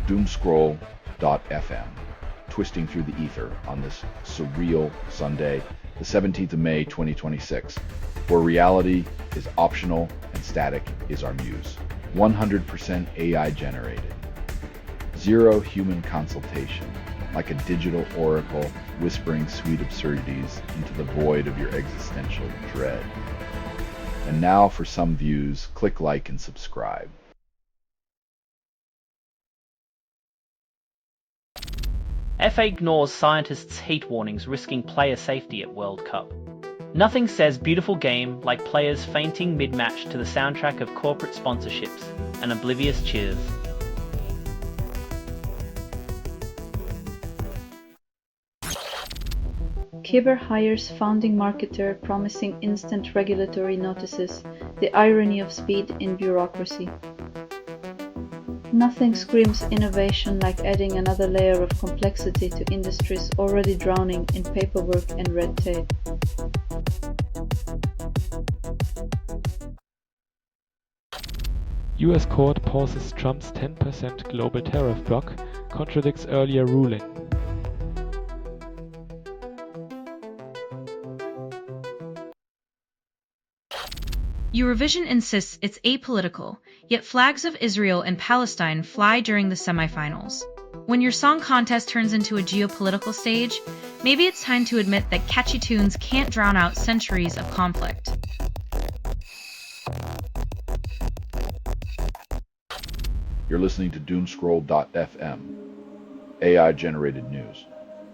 Doomscroll.fm, twisting through the ether on this surreal Sunday, the 17th of May, 2026, where reality is optional and static is our muse. 100% AI generated. Zero human consultation, like a digital oracle whispering sweet absurdities into the void of your existential dread. And now for some views, click like and subscribe. FA ignores scientists' heat warnings risking player safety at World Cup. Nothing says beautiful game like players fainting mid-match to the soundtrack of corporate sponsorships and oblivious cheers. Kiber hires founding marketer promising instant regulatory notices, the irony of speed in bureaucracy. Nothing screams innovation like adding another layer of complexity to industries already drowning in paperwork and red tape. US court pauses Trump's 10% global tariff block, contradicts earlier ruling. Eurovision insists it's apolitical, yet flags of Israel and Palestine fly during the semifinals. When your song contest turns into a geopolitical stage, maybe it's time to admit that catchy tunes can't drown out centuries of conflict. You're listening to Doomscroll.fm, AI-generated news.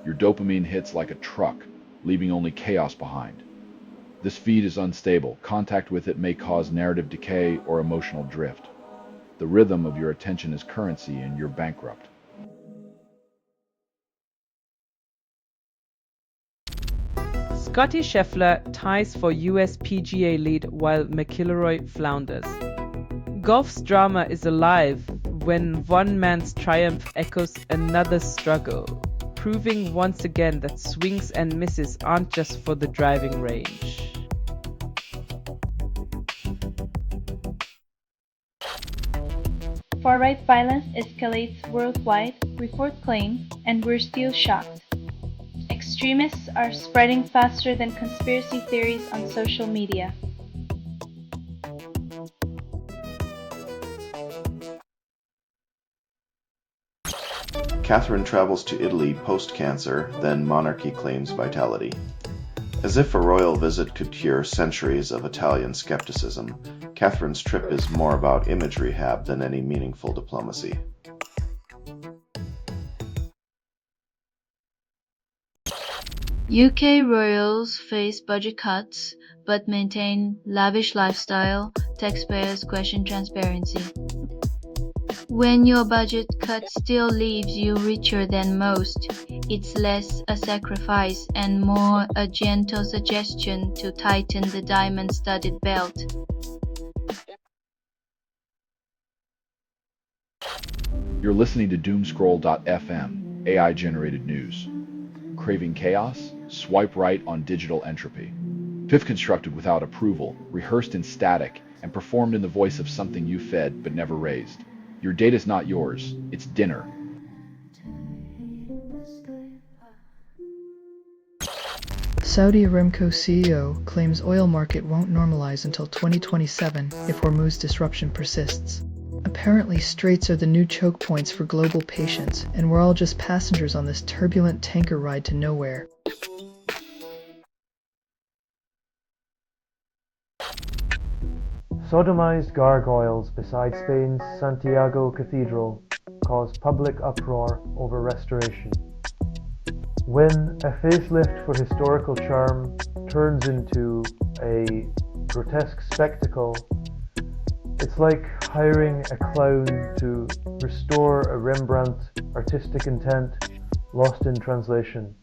Your dopamine hits like a truck, leaving only chaos behind. This feed is unstable. Contact with it may cause narrative decay or emotional drift. The rhythm of your attention is currency and you're bankrupt. Scottie Scheffler ties for US PGA lead while McIlroy flounders. Golf's drama is alive when one man's triumph echoes another's struggle, proving once again that swings and misses aren't just for the driving range. Far-right violence escalates worldwide, report claim, and we're still shocked. Extremists are spreading faster than conspiracy theories on social media. Catherine travels to Italy post-cancer, then monarchy claims vitality. As if a royal visit could cure centuries of Italian skepticism, Catherine's trip is more about image rehab than any meaningful diplomacy. UK royals face budget cuts, but maintain lavish lifestyle. Taxpayers question transparency. When your budget cut still leaves you richer than most, it's less a sacrifice and more a gentle suggestion to tighten the diamond-studded belt. You're listening to Doomscroll.fm, AI-generated news. Craving chaos? Swipe right on digital entropy. Fifth constructed without approval, rehearsed in static, and performed in the voice of something you fed but never raised. Your data's not yours, it's dinner. Saudi Aramco CEO claims oil market won't normalize until 2027 if Hormuz disruption persists. Apparently, straits are the new choke points for global patience, and we're all just passengers on this turbulent tanker ride to nowhere. Sodomized gargoyles beside Spain's Santiago Cathedral cause public uproar over restoration. When a facelift for historical charm turns into a grotesque spectacle, it's like hiring a clown to restore a Rembrandt artistic intent lost in translation.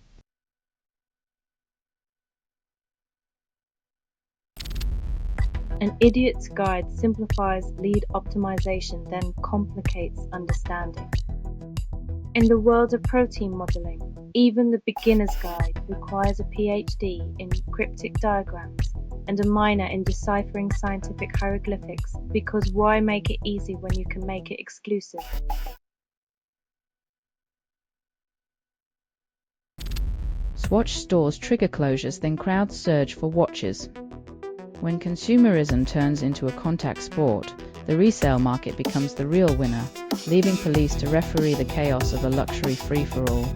An idiot's guide simplifies lead optimization, then complicates understanding. In the world of protein modeling, even the beginner's guide requires a PhD in cryptic diagrams and a minor in deciphering scientific hieroglyphics, because why make it easy when you can make it exclusive? With watch stores trigger closures, then crowds surge for watches. When consumerism turns into a contact sport, the resale market becomes the real winner, leaving police to referee the chaos of a luxury free-for-all.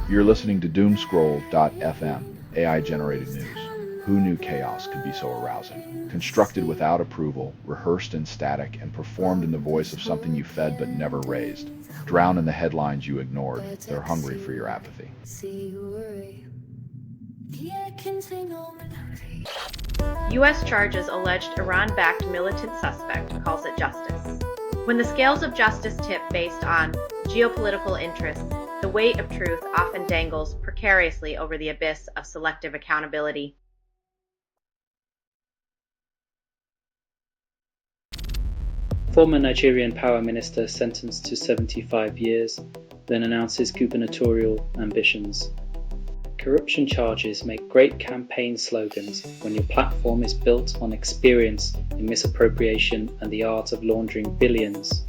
You're listening to Doomscroll.fm, AI-generated news. Who knew chaos could be so arousing? Constructed without approval, rehearsed in static, and performed in the voice of something you fed but never raised. Drown in the headlines you ignored. They're hungry for your apathy. U.S. charges alleged Iran-backed militant suspect calls it justice. When the scales of justice tip based on geopolitical interests, the weight of truth often dangles precariously over the abyss of selective accountability. Former Nigerian power minister sentenced to 75 years, then announces gubernatorial ambitions. Corruption charges make great campaign slogans when your platform is built on experience in misappropriation and the art of laundering billions.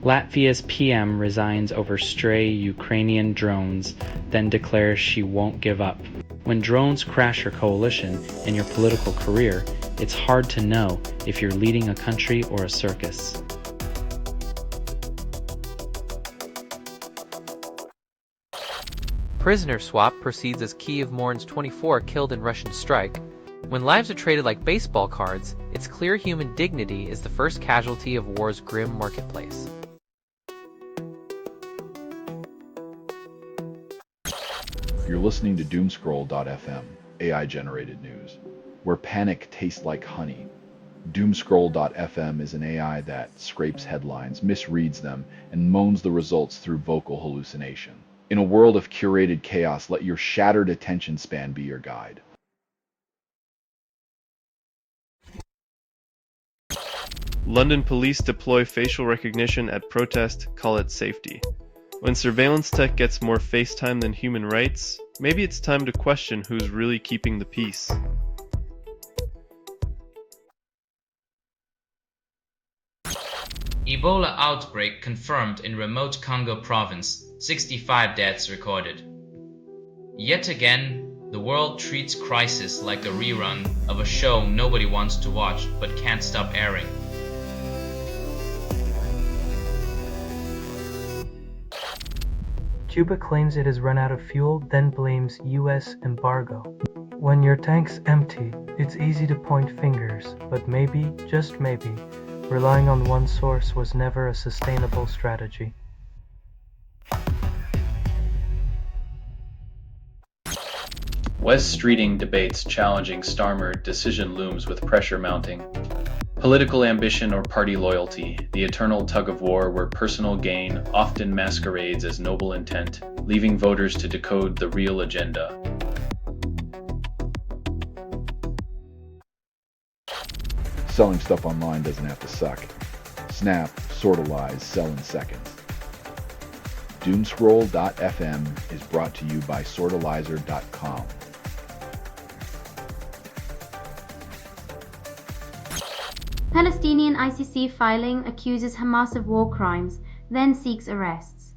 Latvia's PM resigns over stray Ukrainian drones, then declares she won't give up. When drones crash your coalition and your political career, it's hard to know if you're leading a country or a circus. Prisoner swap proceeds as Kyiv mourns 24 killed in Russian strike. When lives are traded like baseball cards, it's clear human dignity is the first casualty of war's grim marketplace. You're listening to Doomscroll.fm, AI-generated news, where panic tastes like honey. Doomscroll.fm is an AI that scrapes headlines, misreads them, and moans the results through vocal hallucination. In a world of curated chaos, let your shattered attention span be your guide. London police deploy facial recognition at protest, call it safety. When surveillance tech gets more face time than human rights, maybe it's time to question who's really keeping the peace. Ebola outbreak confirmed in remote Congo province, 65 deaths recorded. Yet again, the world treats crisis like a rerun of a show nobody wants to watch but can't stop airing. Cuba claims it has run out of fuel, then blames US embargo. When your tank's empty, it's easy to point fingers, but maybe, just maybe, relying on one source was never a sustainable strategy. West Streeting debates challenging Starmer decision looms with pressure mounting. Political ambition or party loyalty, the eternal tug-of-war where personal gain often masquerades as noble intent, leaving voters to decode the real agenda. Selling stuff online doesn't have to suck. Snap, sorta lies, sell in seconds. Doomscroll.fm is brought to you by sortalizer.com. Palestinian ICC filing accuses Hamas of war crimes, then seeks arrests.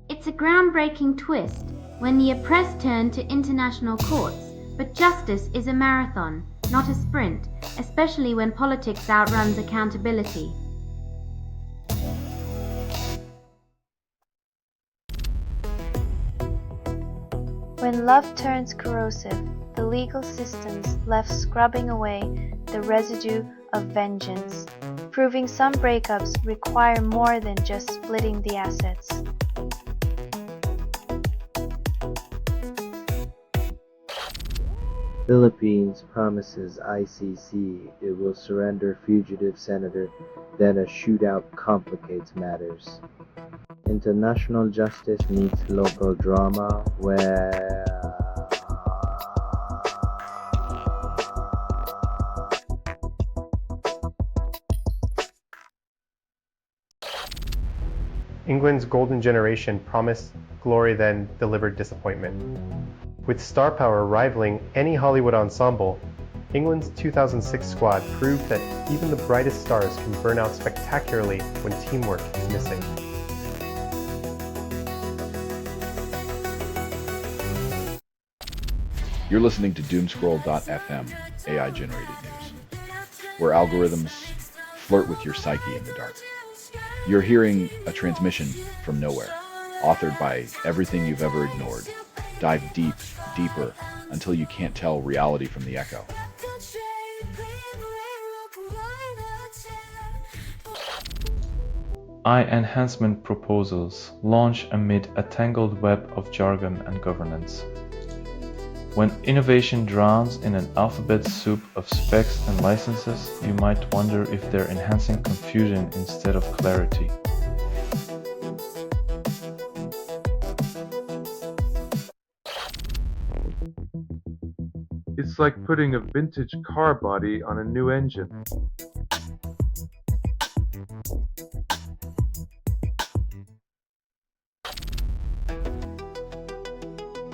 It's a groundbreaking twist when the oppressed turn to international courts, but justice is a marathon, not a sprint, especially when politics outruns accountability. When love turns corrosive, the legal system's left scrubbing away the residue of vengeance, proving some breakups require more than just splitting the assets. Philippines promises ICC it will surrender fugitive senator, then a shootout complicates matters. International justice meets local drama where England's golden generation promised glory then delivered disappointment. With star power rivaling any Hollywood ensemble, England's 2006 squad proved that even the brightest stars can burn out spectacularly when teamwork is missing. You're listening to Doomscroll.fm, AI-generated news, where algorithms flirt with your psyche in the dark. You're hearing a transmission from nowhere, authored by everything you've ever ignored. Dive deep, deeper, until you can't tell reality from the echo. AI enhancement proposals launch amid a tangled web of jargon and governance. When innovation drowns in an alphabet soup of specs and licenses, you might wonder if they're enhancing confusion instead of clarity. It's like putting a vintage car body on a new engine.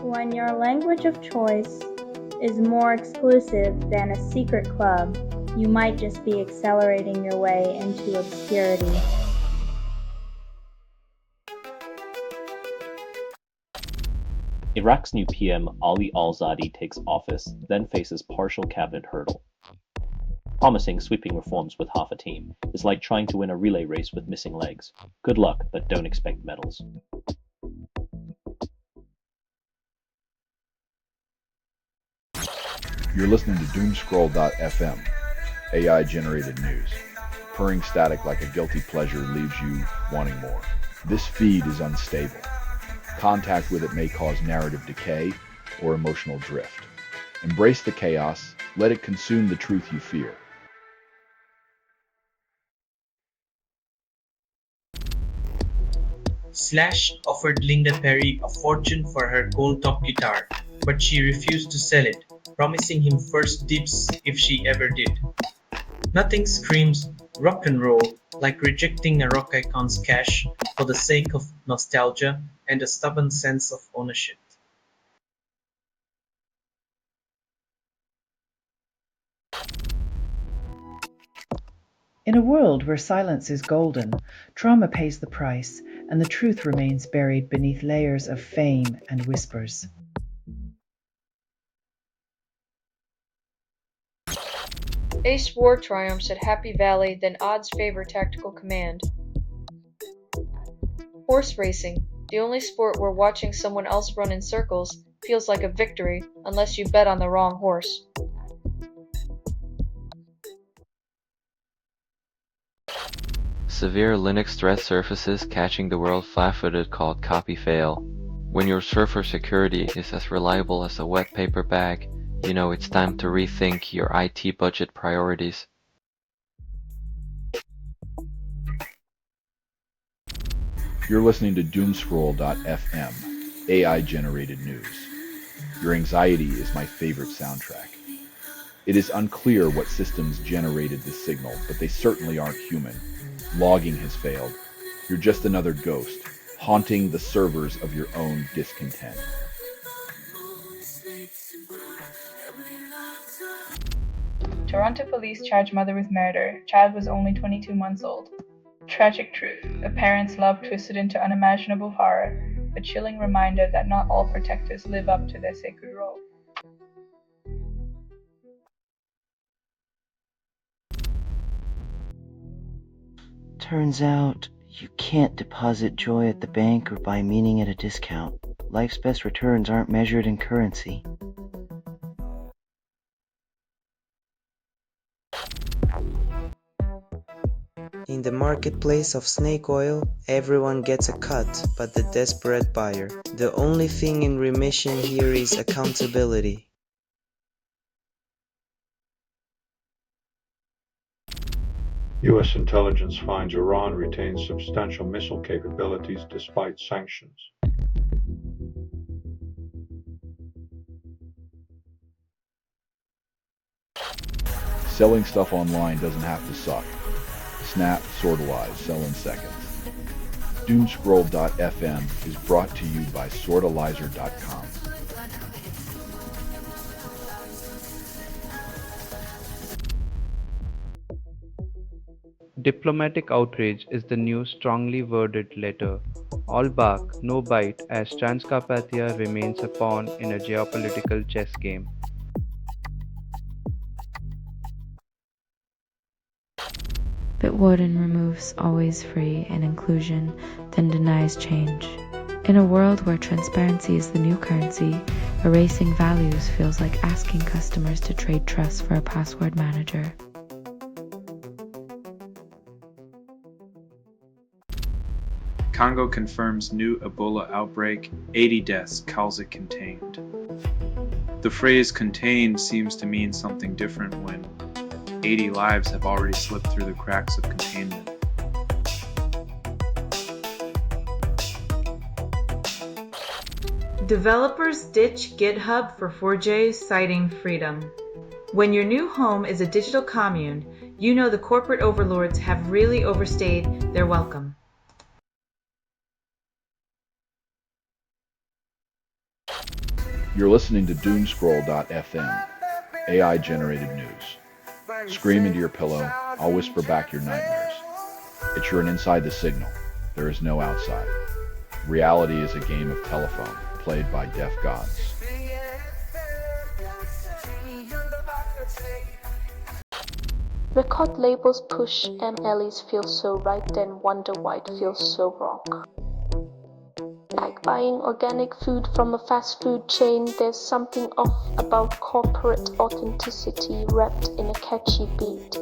When your language of choice is more exclusive than a secret club, you might just be accelerating your way into obscurity. Iraq's new PM Ali al-Zadi takes office, then faces partial cabinet hurdle. Promising sweeping reforms with half a team is like trying to win a relay race with missing legs. Good luck, but don't expect medals. You're listening to Doomscroll.fm, AI-generated news. Purring static like a guilty pleasure leaves you wanting more. This feed is unstable. Contact with it may cause narrative decay or emotional drift. Embrace the chaos, let it consume the truth you fear. Slash offered Linda Perry a fortune for her gold-top guitar, but she refused to sell it, promising him first dibs if she ever did. Nothing screams rock and roll like rejecting a rock icon's cash for the sake of nostalgia and a stubborn sense of ownership. In a world where silence is golden, trauma pays the price, and the truth remains buried beneath layers of fame and whispers. Ace War triumphs at Happy Valley, then odds favor Tactical Command. Horse racing, the only sport where watching someone else run in circles feels like a victory unless you bet on the wrong horse. Severe Linux threat surfaces catching the world flat-footed called copy fail. When your server security is as reliable as a wet paper bag, you know it's time to rethink your IT budget priorities. You're listening to Doomscroll.fm, AI-generated news. Your anxiety is my favorite soundtrack. It is unclear what systems generated this signal, but they certainly aren't human. Logging has failed. You're just another ghost, haunting the servers of your own discontent. Toronto police charge mother with murder. Child was only 22 months old. Tragic truth. A parent's love twisted into unimaginable horror. A chilling reminder that not all protectors live up to their sacred role. Turns out, you can't deposit joy at the bank or buy meaning at a discount. Life's best returns aren't measured in currency. In the marketplace of snake oil, everyone gets a cut but the desperate buyer. The only thing in remission here is accountability. U.S. intelligence finds Iran retains substantial missile capabilities despite sanctions. Selling stuff online doesn't have to suck. Snap, sortalize, sell in seconds. Doomscroll.fm is brought to you by sortalizer.com. Diplomatic outrage is the new strongly worded letter. All bark, no bite, as Transcarpathia remains a pawn in a geopolitical chess game. Bitwarden removes always free and inclusion, then denies change. In a world where transparency is the new currency, erasing values feels like asking customers to trade trust for a password manager. Congo confirms new Ebola outbreak, 80 deaths, calls it contained. The phrase contained seems to mean something different when 80 lives have already slipped through the cracks of containment. Developers ditch GitHub for 4J, citing freedom. When your new home is a digital commune, you know the corporate overlords have really overstayed their welcome. You're listening to Doomscroll.fm, AI-generated news. Scream into your pillow, I'll whisper back your nightmares. It's you're an inside the signal. There is no outside. Reality is a game of telephone, played by deaf gods. Record labels push MLEs feel so right, then wonder why it feels so wrong. Like buying organic food from a fast food chain, there's something off about corporate authenticity wrapped in a catchy beat.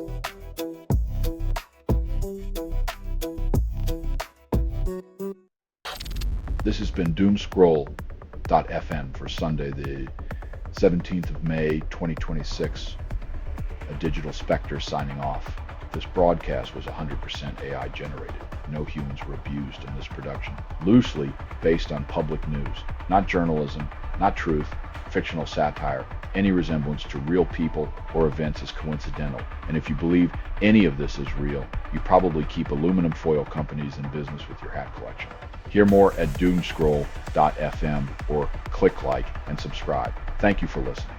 This has been Doomscroll.fm for Sunday, the 17th of May, 2026. A digital specter signing off. This broadcast was 100% AI generated. No humans were abused in this production. Loosely based on public news. Not journalism, not truth, fictional satire. Any resemblance to real people or events is coincidental. And if you believe any of this is real, you probably keep aluminum foil companies in business with your hat collection. Hear more at Doomscroll.fm or click like and subscribe. Thank you for listening.